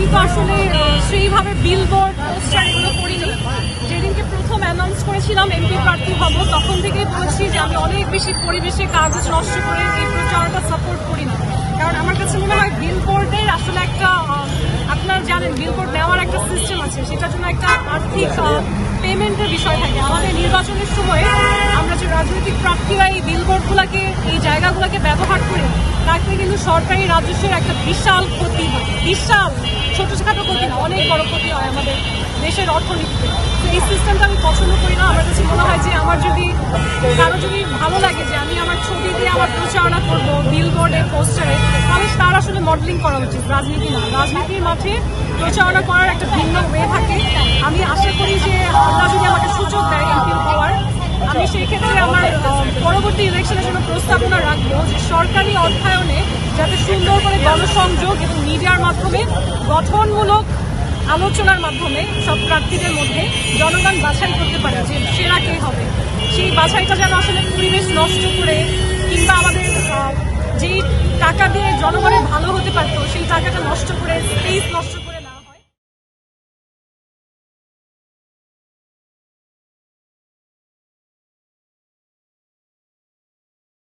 আমি তো আসলে সেইভাবে বিলবোর্ড পোস্টার এগুলো করিনি। যেদিনকে প্রথম অ্যানাউন্স করেছিলাম এমপি প্রার্থী হব, তখন থেকেই বলেছি যে আমি অনেক বেশি পরিবেশে কাগজ নষ্ট করে এই প্রচারণা সাপোর্ট করি না। কারণ আমার কাছে মনে হয় বিলবোর্ডের আসলে একটা আপনারা জানেন বিলবোর্ড নেওয়ার একটা সিস্টেম আছে, সেটার জন্য একটা আর্থিক পেমেন্টের বিষয় থাকে। আমাদের নির্বাচনের সময় আমরা যে রাজনৈতিক প্রার্থীরা এই বিলবোর্ডগুলোকে এই জায়গাগুলোকে ব্যবহার করি, তাতে কিন্তু সরকারি রাজস্বের একটা বিশাল ক্ষতি হয়। বিশাল, ছোটখাটো ক্ষতি না, অনেক বড় ক্ষতি হয় আমাদের দেশের অর্থনীতিতে। তো এই সিস্টেমটা আমি পছন্দ করি না। আমার কাছে মনে হয় যে আমার যদি কারো যদি ভালো লাগে যে আমি আমার ছবি দিয়ে আমার প্রচারণা করবো বিলবোর্ডে পোস্টারে, তাহলে তার আসলে মডেলিং করা উচিত, রাজনীতি না। রাজনীতির মাঠে প্রচারণা করার একটা ভিন্ন ওয়ে থাকে। আমি আশা করি যে আল্লাহ যদি আমাকে সুযোগ দেয় এমপি হওয়ার, আমি সেই ক্ষেত্রে আমার পরবর্তী ইলেকশনের জন্য প্রস্তাবনা রাখবো যে সরকারি অর্থায়নে যাতে সুন্দর করে গণসংযোগ এবং মিডিয়ার মাধ্যমে গঠনমূলক আলোচনার মাধ্যমে সব প্রার্থীদের মধ্যে জনগণ বাছাই করতে পারে যে সেরা কে হবে। সেই বাছাইটা যেন আসলে পরিবেশ নষ্ট করে কিংবা আমাদের যেই টাকা দিয়ে জনগণের ভালো হতে পারতো সেই টাকাটা নষ্ট করে, স্পেস নষ্ট করে